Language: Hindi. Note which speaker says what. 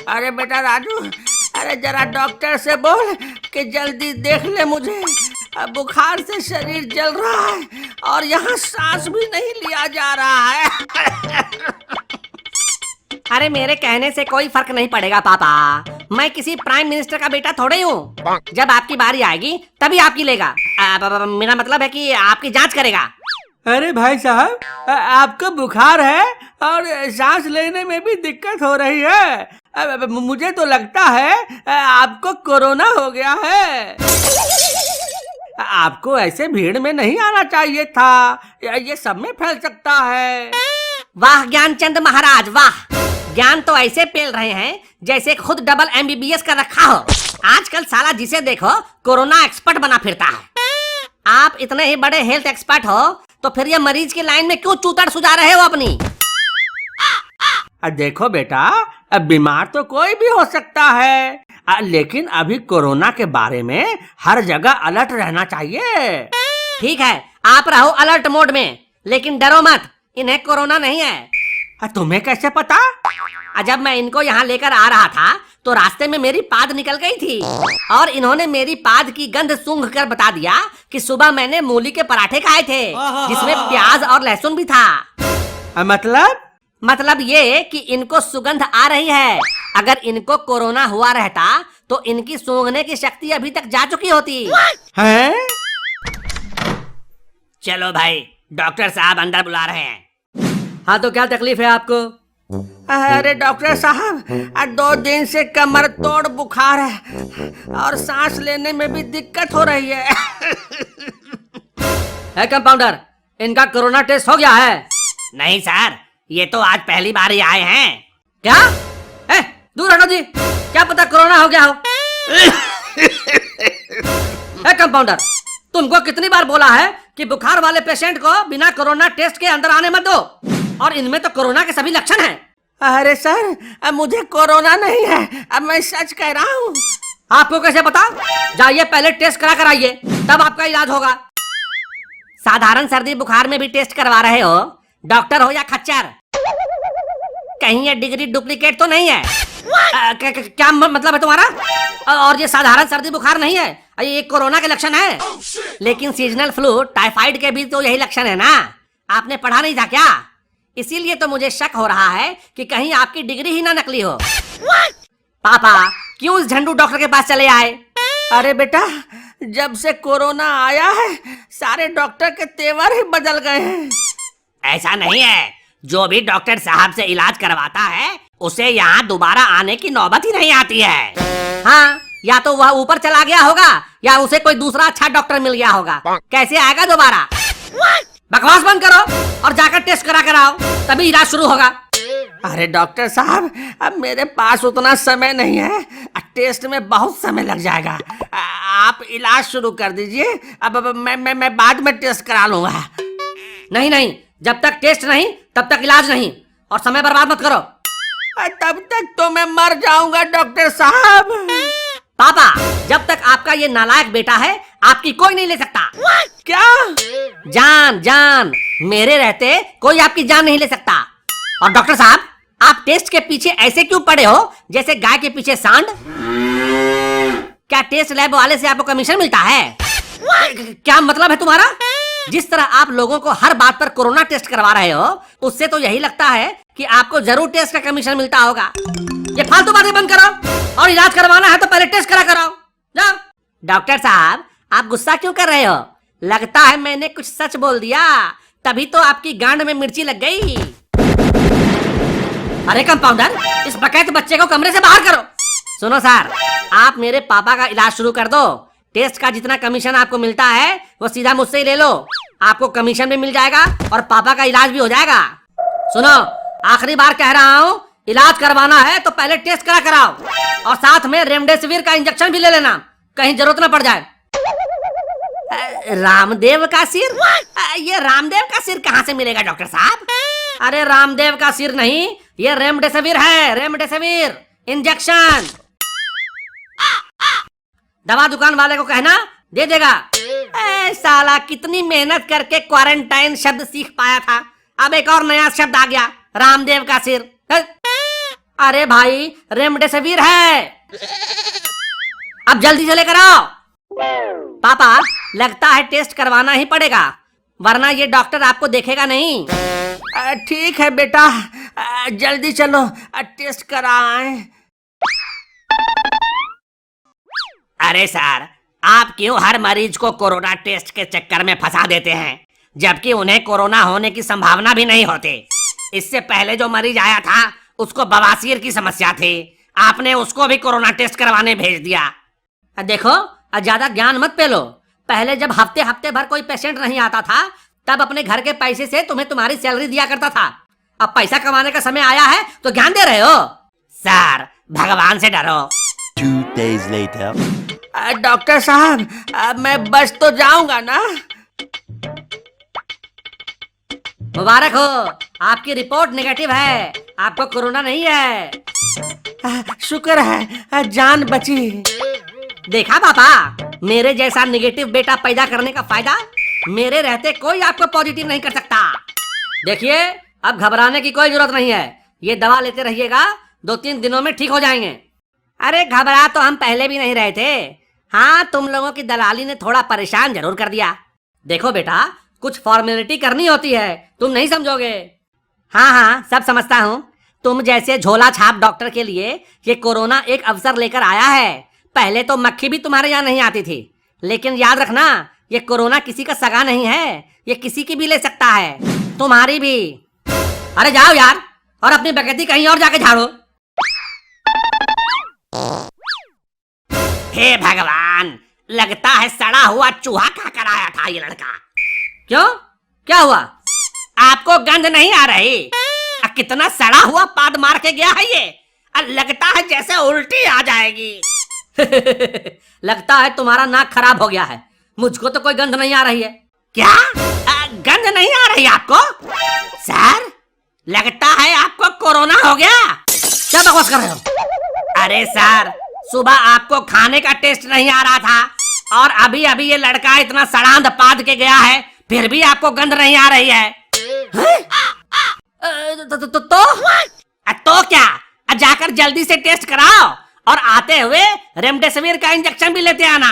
Speaker 1: अरे बेटा राजू, अरे जरा डॉक्टर से बोल कि जल्दी देख ले मुझे। अब बुखार से शरीर जल रहा है और यहाँ सांस भी नहीं लिया जा रहा है।
Speaker 2: अरे मेरे कहने से कोई फर्क नहीं पड़ेगा पापा, मैं किसी प्राइम मिनिस्टर का बेटा थोड़े हूँ। जब आपकी बारी आएगी तभी आपकी लेगा। मेरा मतलब है कि आपकी जांच करेगा।
Speaker 1: अरे भाई साहब, आपको बुखार है और सांस लेने में भी दिक्कत हो रही है। मुझे तो लगता है आपको कोरोना हो गया है। आपको ऐसे भीड़ में नहीं आना चाहिए था, ये सब में फैल सकता है।
Speaker 2: वाह ज्ञानचंद महाराज वाह, ज्ञान तो ऐसे पेल रहे हैं जैसे खुद डबल MBBS कर रखा हो। आजकल साला जिसे देखो कोरोना एक्सपर्ट बना फिरता है। आप इतने ही बड़े हेल्थ एक्सपर्ट हो तो फिर ये मरीज की लाइन में क्यों चूतड़ सुझा रहे हो अपनी?
Speaker 1: देखो बेटा, अब बीमार तो कोई भी हो सकता है, लेकिन अभी कोरोना के बारे में हर जगह अलर्ट रहना चाहिए।
Speaker 2: ठीक है, आप रहो अलर्ट मोड में, लेकिन डरो मत, इन्हें कोरोना नहीं है।
Speaker 1: तुम्हें कैसे पता?
Speaker 2: जब मैं इनको यहाँ लेकर आ रहा था तो रास्ते में मेरी पाद निकल गई थी और इन्होंने मेरी पाद की गंध सूंघ कर बता दिया कि सुबह मैंने मूली के पराठे खाए थे जिसमें प्याज और लहसुन भी था। मतलब ये कि इनको सुगंध आ रही है। अगर इनको कोरोना हुआ रहता तो इनकी सूंघने की शक्ति अभी तक जा चुकी होती
Speaker 1: है?
Speaker 2: चलो भाई, डॉक्टर साहब अंदर बुला रहे हैं। हाँ तो क्या तकलीफ है आपको?
Speaker 1: अरे डॉक्टर साहब, 2 दिन से कमर तोड़ बुखार है और सांस लेने में भी दिक्कत हो रही है।
Speaker 2: कंपाउंडर, इनका कोरोना टेस्ट हो गया है? नहीं सर, ये तो आज पहली बार ही आए हैं। क्या? दूर हटो जी, क्या पता कोरोना हो गया हो। कंपाउंडर, तुमको कितनी बार बोला है कि बुखार वाले पेशेंट को बिना कोरोना टेस्ट के अंदर आने मत दो, और इनमें तो कोरोना के सभी लक्षण हैं।
Speaker 1: अरे सर, अब मुझे कोरोना नहीं है, अब मैं सच कह रहा हूँ।
Speaker 2: आपको कैसे पता? जाइए पहले टेस्ट करा कर आइए, तब आपका इलाज होगा। साधारण सर्दी बुखार में भी टेस्ट करवा रहे हो? डॉक्टर हो या खच्चर? कहीं ये डिग्री डुप्लीकेट तो नहीं है? क्या मतलब है तुम्हारा? और ये साधारण सर्दी बुखार नहीं है, ये कोरोना के लक्षण है। लेकिन सीजनल फ्लू, टाइफाइड के भी तो यही लक्षण है ना? आपने पढ़ा नहीं था क्या? इसीलिए तो मुझे शक हो रहा है कि कहीं आपकी डिग्री ही ना नकली हो। पापा क्यों इस झंडू डॉक्टर के पास चले आए?
Speaker 1: अरे बेटा, जब से कोरोना आया है सारे डॉक्टर के तेवर ही बदल गए हैं।
Speaker 2: ऐसा नहीं है, जो भी डॉक्टर साहब से इलाज करवाता है उसे यहाँ दोबारा आने की नौबत ही नहीं आती है। हाँ, या तो वह ऊपर चला गया होगा या उसे कोई दूसरा अच्छा डॉक्टर मिल गया होगा। कैसे आएगा दोबारा? बकवास बंद करो और जाकर टेस्ट करा कर आओ, तभी इलाज शुरू होगा।
Speaker 1: अरे डॉक्टर साहब, अब मेरे पास उतना समय नहीं है, टेस्ट में बहुत समय लग जाएगा। आप इलाज शुरू कर दीजिए, अब मैं बाद में टेस्ट करा लूंगा।
Speaker 2: नहीं, जब तक टेस्ट नहीं तब तक इलाज नहीं, और समय बर्बाद मत करो।
Speaker 1: तब तक तो मैं मर जाऊंगा डॉक्टर साहब।
Speaker 2: पापा, जब तक आपका ये नालायक बेटा है आपकी कोई नहीं ले सकता।
Speaker 1: क्या?
Speaker 2: जान मेरे रहते कोई आपकी जान नहीं ले सकता। और डॉक्टर साहब, आप टेस्ट के पीछे ऐसे क्यों पड़े हो जैसे गाय के पीछे सांड? क्या टेस्ट लैब वाले से आपको कमीशन मिलता है? क्या मतलब है तुम्हारा? जिस तरह आप लोगों को हर बात पर कोरोना टेस्ट करवा रहे हो, उससे तो यही लगता है कि आपको जरूर टेस्ट का कमीशन मिलता होगा। ये फालतू बातें बंद करो और इलाज करवाना है तो पहले टेस्ट करा कराओ, जाओ। डॉक्टर साहब, आप गुस्सा क्यों कर रहे हो? लगता है मैंने कुछ सच बोल दिया, तभी तो आपकी गांड में मिर्ची लग गई। अरे कंपाउंडर, इस बकैत बच्चे को कमरे से बाहर करो। सुनो सर, आप मेरे पापा का इलाज शुरू कर दो। टेस्ट का जितना कमीशन आपको मिलता है वो सीधा मुझसे ही ले लो। आपको कमीशन भी मिल जाएगा और पापा का इलाज भी हो जाएगा। सुनो, आखिरी बार कह रहा हूँ, इलाज करवाना है तो पहले टेस्ट करा कराओ, और साथ में रेमडेसिविर का इंजेक्शन भी ले लेना, कहीं जरूरत न पड़ जाए। रामदेव का सिर? ये रामदेव का सिर कहाँ से मिलेगा डॉक्टर साहब? अरे रामदेव का सिर नहीं, ये रेमडेसिविर है, रेमडेसिविर इंजेक्शन। दवा दुकान वाले को कहना, दे देगा। साला कितनी मेहनत करके क्वारंटाइन शब्द सीख पाया था, अब एक और नया शब्द आ गया, रामदेव का सिर। अरे भाई रेमडेसिविर है, अब जल्दी से लेकर आओ। पापा लगता है टेस्ट करवाना ही पड़ेगा, वरना ये डॉक्टर आपको देखेगा नहीं।
Speaker 1: ठीक है बेटा, जल्दी चलो टेस्ट कराएं।
Speaker 2: अरे सर, आप क्यों हर मरीज को कोरोना टेस्ट के चक्कर में फंसा देते हैं, जबकि उन्हें कोरोना होने की संभावना भी नहीं होती। इससे पहले जो मरीज आया था उसको बवासीर की समस्या थी, आपने उसको भी कोरोना टेस्ट करवाने भेज दिया। देखो ज्यादा ज्ञान मत पेलो, पहले जब हफ्ते हफ्ते भर कोई पेशेंट नहीं आता था तब अपने घर के पैसे से तुम्हें तुम्हारी सैलरी दिया करता था। अब पैसा कमाने का समय आया है तो ज्ञान दे रहे हो। सर भगवान से डरो।
Speaker 3: 2 days later.
Speaker 1: डॉक्टर साहब, मैं बच तो जाऊंगा ना?
Speaker 2: मुबारक हो, आपकी रिपोर्ट नेगेटिव है, आपको कोरोना नहीं है।
Speaker 1: शुक्र है जान बची।
Speaker 2: देखा पापा, मेरे जैसा नेगेटिव बेटा पैदा करने का फायदा। मेरे रहते कोई आपको पॉजिटिव नहीं कर सकता। देखिए अब घबराने की कोई जरूरत नहीं है, ये दवा लेते रहिएगा, 2-3 दिनों में ठीक हो जाएंगे। अरे घबरा तो हम पहले भी नहीं रहे थे। हाँ, तुम लोगों की दलाली ने थोड़ा परेशान जरूर कर दिया। देखो बेटा, कुछ फॉर्मेलिटी करनी होती है, तुम नहीं समझोगे। हाँ हाँ सब समझता हूँ, तुम जैसे झोला छाप डॉक्टर के लिए ये कोरोना एक अवसर लेकर आया है। पहले तो मक्खी भी तुम्हारे यहाँ नहीं आती थी, लेकिन याद रखना ये कोरोना किसी का सगा नहीं है, ये किसी की भी ले सकता है, तुम्हारी भी। अरे जाओ यार, और अपनी बकैती कहीं और जाके झाड़ो। हे भगवान, लगता है सड़ा हुआ चूहा खा कर आया था ये लड़का। क्यों, क्या हुआ? आपको गंध नहीं आ रही? कितना सड़ा हुआ पाद मार के गया है ये, लगता है जैसे उल्टी आ जाएगी। लगता है तुम्हारा नाक खराब हो गया है, मुझको तो कोई गंध नहीं आ रही है। क्या गंध नहीं आ रही आपको? सर लगता है आपको कोरोना हो गया। क्या बकवास कर रहे हो? अरे सर, सुबह आपको खाने का टेस्ट नहीं आ रहा था, और अभी अभी ये लड़का इतना सड़ांध पाद के गया है, फिर भी आपको गंध नहीं आ रही है। तो क्या, जाकर जल्दी से टेस्ट कराओ, और आते हुए रेमडेसिविर का इंजेक्शन भी लेते आना।